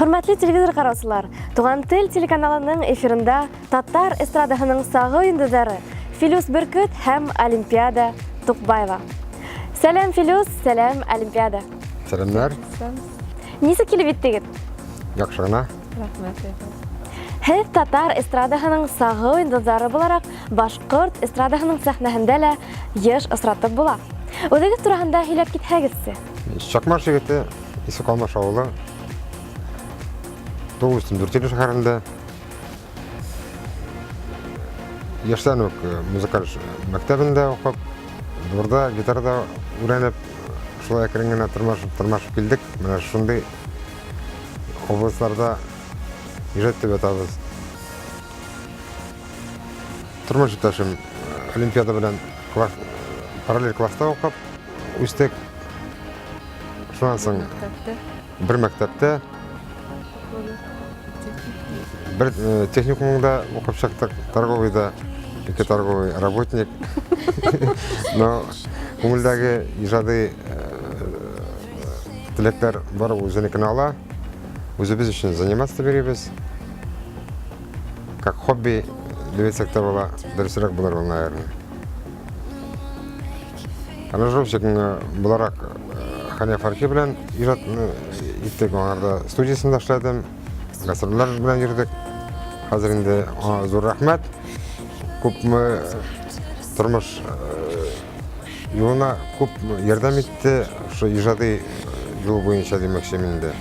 Hürmetli televizor karasılar, Tuğan Tel telekanalının efirinde Tatar estradahının sağı yıldızları Filus Bürküt hem Olimpiada Tukbayeva. Selam Filus, selam Olimpiada. Selamlar. Nisi kelip ettiniz? Yakşığına. Rahmet. Hep Tatar estradahının sağı yıldızları bularak Başkurt estradahının sahnasında da yaş ısratı bula. Ödeki turağında hilap git hagisi. Şakmar şirketi isi kalmaş oğlu. Doğuştum Dürteli şehrinde. Yaşlanık müzikal mektebinde okup, burada gitarda öğrenip, şulay ekranına tırmaşıp geldik. Mana şunday областарда ижет деп атабыз. Turmuş yurttaşım Olimpiada bilen paralel klasta okup, üstek şundan soň bir mektepte, bir техникумда okup çaktık, торговыйда, iki торговый работник. Но көңілдәге ижады тілектер бар өзінікін ала, өзіміз үшін заниматься береміз. Как хобби, девесек те бола, дұрысырақ болар ол, наверное. Аранжировщик боларақ Хания Фархи белән ижад иттек, оңарда студиясында эшләдем, гастрольләр белән йөрдек. Хәзер инде зур рәхмәт. Күпме тормыш юлына күп ярдәм итте, шу ижады юл буенча демәкче инде.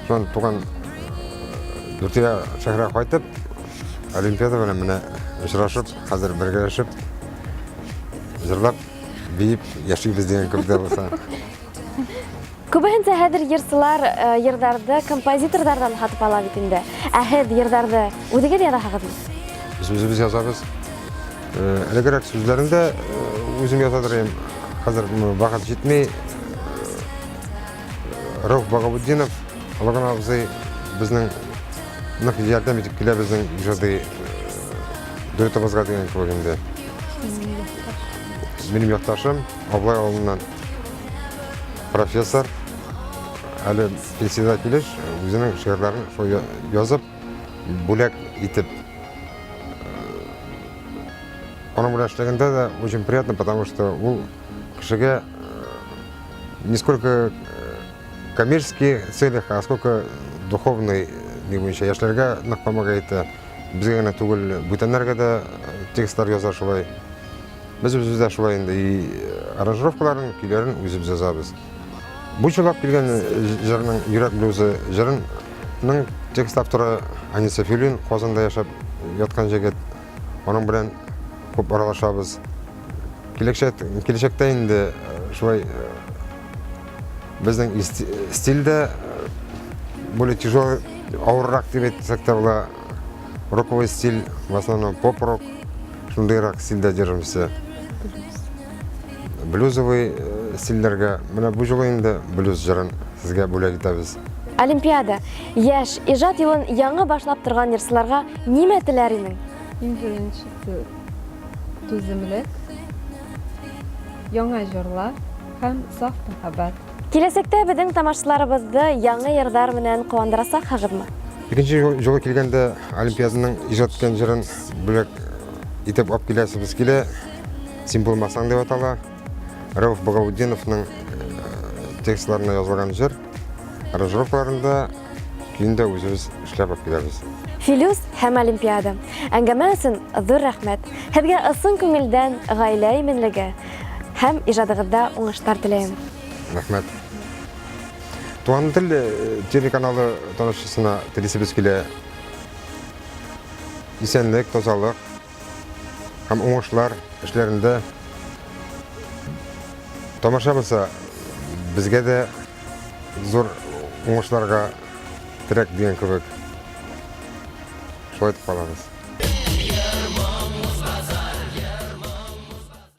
Шунан туган Дүртия шәһәргә кайтып, Олимпиада белән менә очрашып, хәзер бергәләшеп, җырлап, биеп яшибез дигән кебек булса. Күбәһенчә хәзер йырсылар йырдарды композиторлардан хатып ала бит инде. Әһәд йырдарды үдегә дә хагыды. Biz yazarız. Әлегәрәк сүзләрендә үзем язадырым. Хәзер вакыт җитми. Рауф Багауддинов, Алаган абзый безнең нык ярдәм итеп килә безнең ижады дөртебезгә дигән кебек инде. Минем якташым Аблай авылыннан профессор, әле пенсияда килеш, үзенең шигырьләрен язып, бүләк итеп. Оның белән эшләгәндә дә очень приятно, потому что ул кешегә не сколько коммерческие цели, а сколько духовный буенча яшьләргә нык помогает. Безгә генә түгел, бүтәннәргә дә текстлар яза шулай. Без үзебез дә шулай инде, и аранжировкаларын, көйләрен үзебез язабыз. Бу чыгып килгән җырның йөрәк блюзы җырының текст авторы Аниса Филин Казанда яшәп яткан җегет. Аның белән күп аралашабыз. Киләчәктә инде шулай безнең стильдә более тяжелый, авыррак дип әйтсәк тә була, роковый стиль, в основном поп-рок, шундыйрак стильдә держимся. Блюзовый стильләргә, менә бу жолы инде блюз җырын сезгә бүләк итәбез. Олимпиада яшь иҗат юлын яңа башлап торган йырсыларга нимә теләр инең? Иң беренчесе түземлек, яңа җырлар һәм саф мәхәббәт. Киләсәктә безнең тамашачыларыбызды яңа йырдар белән куандырасак хагыдмы? Икенче жолы килгәндә Олимпиаданың иҗат иткән җырын бүләк итеп алып киләсебез килә. Син булмасаң дип атала. Рауф Багауддиновның текстларына язылган җыр, аранжировкаларында көйендә үзебез эшләп алып киләбез. Филус һәм Олимпиада. Әңгәмә өчен зур рәхмәт. Һеҙгә ысын күңелдән гаилә именлеге һәм иҗатыгызда уңышлар теләйем. Рәхмәт. Туган тел телеканалы танышчысына телисебез килә. Исәнлек, тазалык һәм уңышлар эшләрендә. Тамаша булса, безгә дә зур уңышларга терәк дигән кебек. Шулай итеп калабыз.